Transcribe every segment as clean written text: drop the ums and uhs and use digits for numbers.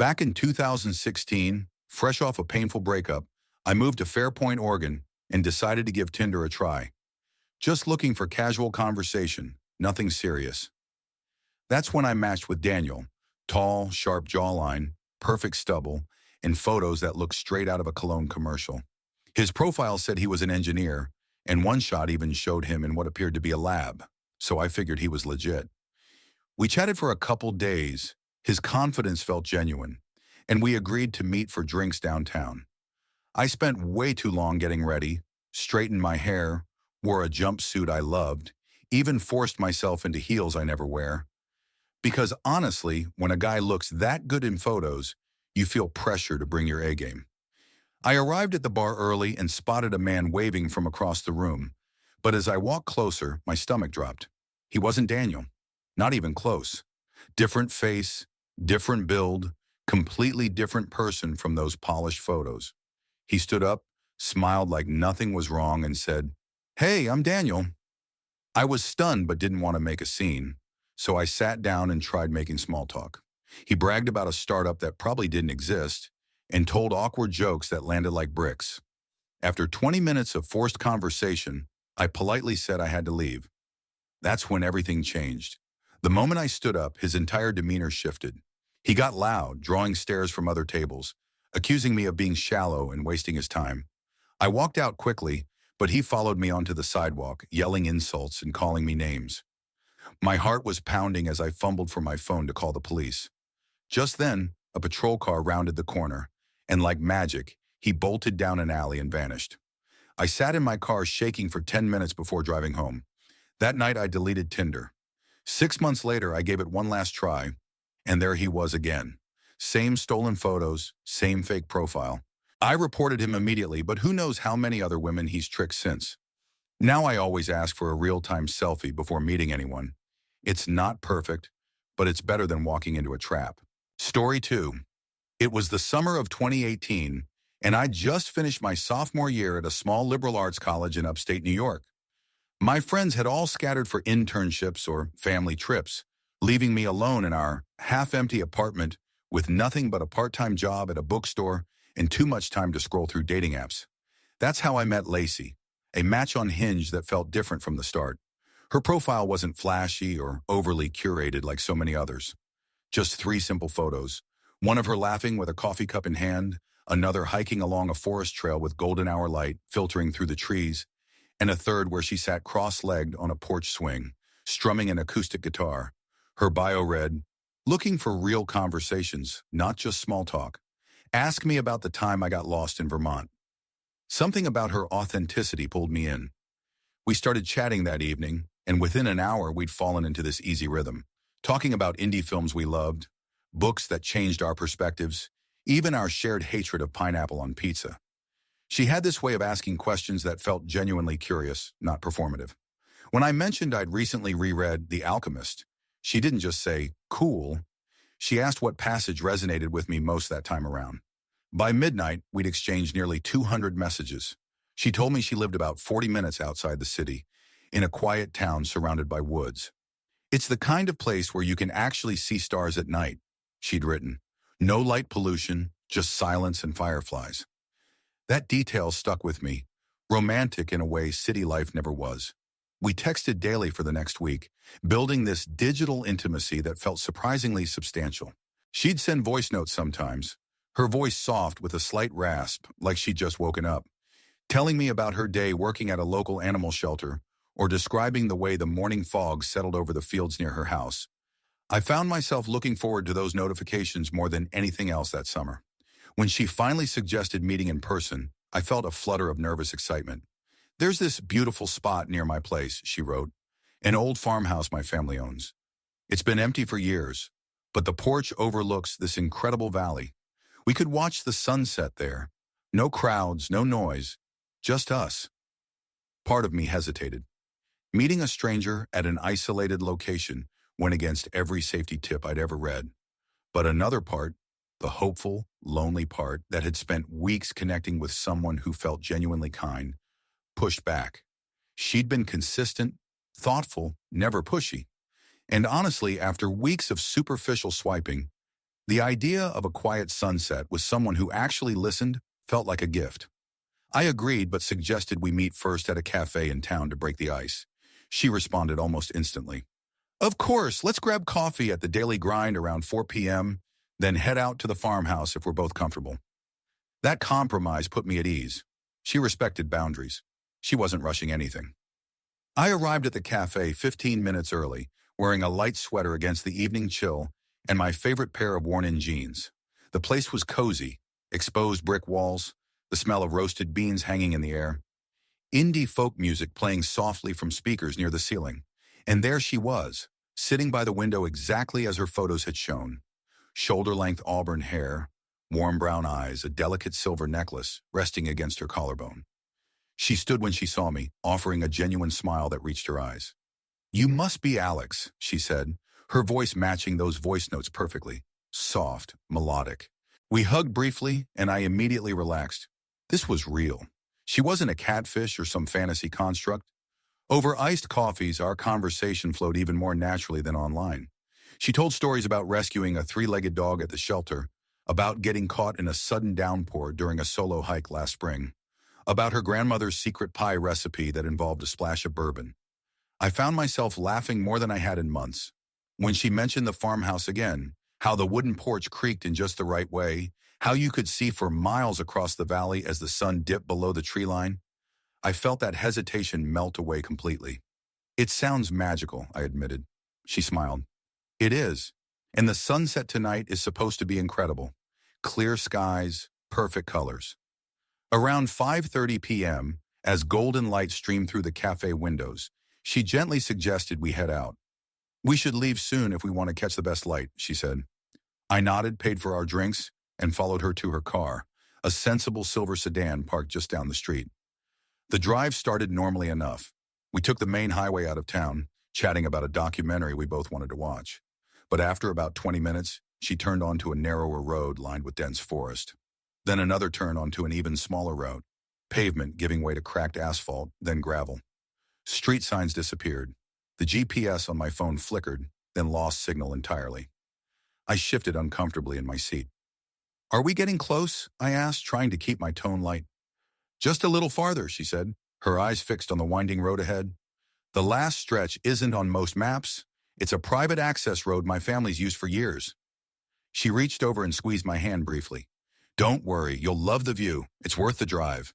Back in 2016, fresh off a painful breakup, I moved to Fairpoint, Oregon, and decided to give Tinder a try. Just looking for casual conversation, nothing serious. That's when I matched with Daniel. Tall, sharp jawline, perfect stubble, and photos that looked straight out of a cologne commercial. His profile said he was an engineer, and one shot even showed him in what appeared to be a lab, so I figured he was legit. We chatted for a couple days. His confidence felt genuine, and we agreed to meet for drinks downtown. I spent way too long getting ready, straightened my hair, wore a jumpsuit I loved, even forced myself into heels I never wear. Because honestly, when a guy looks that good in photos, you feel pressure to bring your A game. I arrived at the bar early and spotted a man waving from across the room. But as I walked closer, my stomach dropped. He wasn't Daniel. Not even close. Different face, different build, completely different person from those polished photos. He stood up, smiled like nothing was wrong, and said, "Hey, I'm Daniel." I was stunned but didn't want to make a scene, so I sat down and tried making small talk. He bragged about a startup that probably didn't exist and told awkward jokes that landed like bricks. After 20 minutes of forced conversation, I politely said I had to leave. That's when everything changed. The moment I stood up, his entire demeanor shifted. He got loud, drawing stares from other tables, accusing me of being shallow and wasting his time. I walked out quickly, but he followed me onto the sidewalk, yelling insults and calling me names. My heart was pounding as I fumbled for my phone to call the police. Just then, a patrol car rounded the corner, and like magic, he bolted down an alley and vanished. I sat in my car shaking for 10 minutes before driving home. That night, I deleted Tinder. 6 months later, I gave it one last try, and there he was again. Same stolen photos, same fake profile. I reported him immediately, but who knows how many other women he's tricked since. Now I always ask for a real-time selfie before meeting anyone. It's not perfect, but it's better than walking into a trap. Story 2. It was the summer of 2018, and I just finished my sophomore year at a small liberal arts college in upstate New York. My friends had all scattered for internships or family trips, leaving me alone in our half-empty apartment with nothing but a part-time job at a bookstore and too much time to scroll through dating apps. That's how I met Lacey, a match on Hinge that felt different from the start. Her profile wasn't flashy or overly curated like so many others. Just 3 simple photos. One of her laughing with a coffee cup in hand, another hiking along a forest trail with golden hour light filtering through the trees, and a third where she sat cross-legged on a porch swing, strumming an acoustic guitar. Her bio read, "Looking for real conversations, not just small talk. Ask me about the time I got lost in Vermont." Something about her authenticity pulled me in. We started chatting that evening, and within an hour we'd fallen into this easy rhythm, talking about indie films we loved, books that changed our perspectives, even our shared hatred of pineapple on pizza. She had this way of asking questions that felt genuinely curious, not performative. When I mentioned I'd recently reread The Alchemist, she didn't just say, "Cool." She asked what passage resonated with me most that time around. By midnight, we'd exchanged nearly 200 messages. She told me she lived about 40 minutes outside the city, in a quiet town surrounded by woods. "It's the kind of place where you can actually see stars at night," she'd written. "No light pollution, just silence and fireflies." That detail stuck with me, romantic in a way city life never was. We texted daily for the next week, building this digital intimacy that felt surprisingly substantial. She'd send voice notes sometimes, her voice soft with a slight rasp, like she'd just woken up, telling me about her day working at a local animal shelter or describing the way the morning fog settled over the fields near her house. I found myself looking forward to those notifications more than anything else that summer. When she finally suggested meeting in person, I felt a flutter of nervous excitement. "There's this beautiful spot near my place," she wrote, "an old farmhouse my family owns. It's been empty for years, but the porch overlooks this incredible valley. We could watch the sunset there. No crowds, no noise, just us." Part of me hesitated. Meeting a stranger at an isolated location went against every safety tip I'd ever read. But another part, the hopeful, lonely part that had spent weeks connecting with someone who felt genuinely kind, pushed back. She'd been consistent, thoughtful, never pushy. And honestly, after weeks of superficial swiping, The idea of a quiet sunset with someone who actually listened felt like a gift. I agreed but suggested we meet first at a cafe in town to break the ice. She responded almost instantly. Of course, let's grab coffee at the Daily Grind around 4 p.m., then head out to the farmhouse if we're both comfortable. That compromise put me at ease. She respected boundaries. She wasn't rushing anything. I arrived at the cafe 15 minutes early, wearing a light sweater against the evening chill and my favorite pair of worn-in jeans. The place was cozy, exposed brick walls, the smell of roasted beans hanging in the air, indie folk music playing softly from speakers near the ceiling. And there she was, sitting by the window exactly as her photos had shown. Shoulder-length auburn hair, warm brown eyes, a delicate silver necklace resting against her collarbone. She stood when she saw me, offering a genuine smile that reached her eyes. "You must be Alex," she said, her voice matching those voice notes perfectly. Soft, melodic. We hugged briefly, and I immediately relaxed. This was real. She wasn't a catfish or some fantasy construct. Over iced coffees, our conversation flowed even more naturally than online. She told stories about rescuing a three-legged dog at the shelter, about getting caught in a sudden downpour during a solo hike last spring, about her grandmother's secret pie recipe that involved a splash of bourbon. I found myself laughing more than I had in months. When she mentioned the farmhouse again, how the wooden porch creaked in just the right way, how you could see for miles across the valley as the sun dipped below the tree line, I felt that hesitation melt away completely. "It sounds magical," I admitted. She smiled. "It is. And the sunset tonight is supposed to be incredible. Clear skies, perfect colors." Around 5:30 p.m., as golden light streamed through the cafe windows, she gently suggested we head out. "We should leave soon if we want to catch the best light," she said. I nodded, paid for our drinks, and followed her to her car, a sensible silver sedan parked just down the street. The drive started normally enough. We took the main highway out of town, chatting about a documentary we both wanted to watch. But after about 20 minutes, she turned onto a narrower road lined with dense forest. Then another turn onto an even smaller road, pavement giving way to cracked asphalt, then gravel. Street signs disappeared. The GPS on my phone flickered, then lost signal entirely. I shifted uncomfortably in my seat. "Are we getting close?" I asked, trying to keep my tone light. "Just a little farther," she said, her eyes fixed on the winding road ahead. "The last stretch isn't on most maps. It's a private access road my family's used for years." She reached over and squeezed my hand briefly. "Don't worry, you'll love the view. It's worth the drive."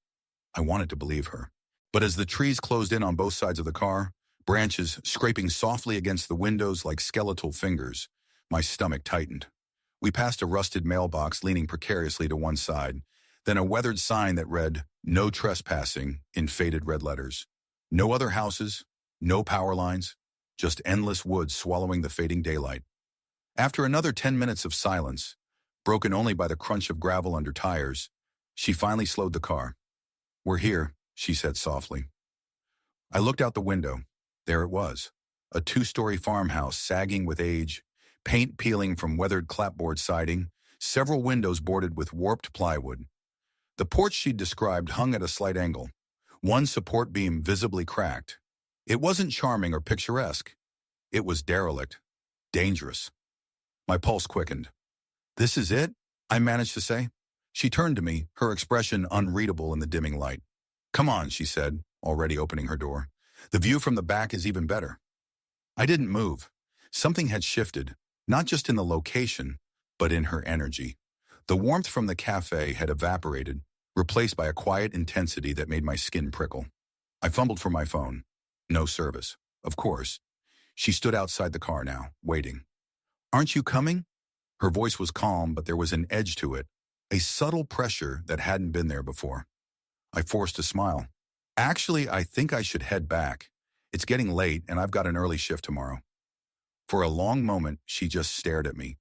I wanted to believe her. But as the trees closed in on both sides of the car, branches scraping softly against the windows like skeletal fingers, my stomach tightened. We passed a rusted mailbox leaning precariously to one side, then a weathered sign that read, "No trespassing," in faded red letters. No other houses, no power lines, just endless woods swallowing the fading daylight. After another 10 minutes of silence, broken only by the crunch of gravel under tires, she finally slowed the car. "We're here," she said softly. I looked out the window. There it was, a 2-story farmhouse sagging with age, paint peeling from weathered clapboard siding, several windows boarded with warped plywood. The porch she'd described hung at a slight angle, one support beam visibly cracked. It wasn't charming or picturesque. It was derelict, dangerous. My pulse quickened. "This is it?" I managed to say. She turned to me, her expression unreadable in the dimming light. "Come on," she said, already opening her door. "The view from the back is even better." I didn't move. Something had shifted, not just in the location, but in her energy. The warmth from the cafe had evaporated, replaced by a quiet intensity that made my skin prickle. I fumbled for my phone. No service. Of course. She stood outside the car now, waiting. "Aren't you coming?" Her voice was calm, but there was an edge to it, a subtle pressure that hadn't been there before. I forced a smile. "Actually, I think I should head back. It's getting late, and I've got an early shift tomorrow." For a long moment, she just stared at me.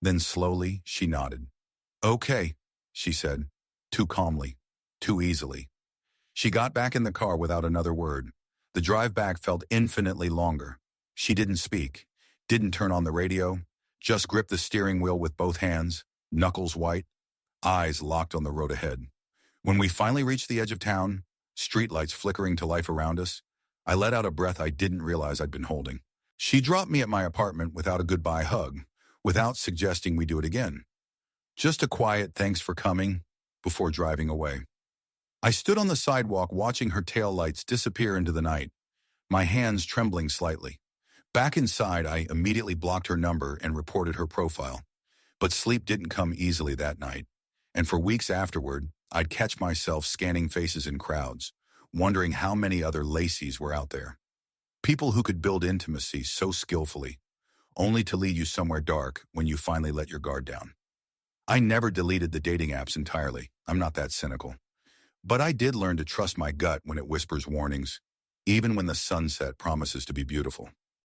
Then slowly, she nodded. "Okay," she said, too calmly, too easily. She got back in the car without another word. The drive back felt infinitely longer. She didn't speak, didn't turn on the radio, just gripped the steering wheel with both hands, knuckles white, eyes locked on the road ahead. When we finally reached the edge of town, streetlights flickering to life around us, I let out a breath I didn't realize I'd been holding. She dropped me at my apartment without a goodbye hug, without suggesting we do it again. Just a quiet thanks for coming before driving away. I stood on the sidewalk watching her taillights disappear into the night, my hands trembling slightly. Back inside, I immediately blocked her number and reported her profile. But sleep didn't come easily that night, and for weeks afterward, I'd catch myself scanning faces in crowds, wondering how many other Lacey's were out there. People who could build intimacy so skillfully, only to lead you somewhere dark when you finally let your guard down. I never deleted the dating apps entirely. I'm not that cynical. But I did learn to trust my gut when it whispers warnings, even when the sunset promises to be beautiful.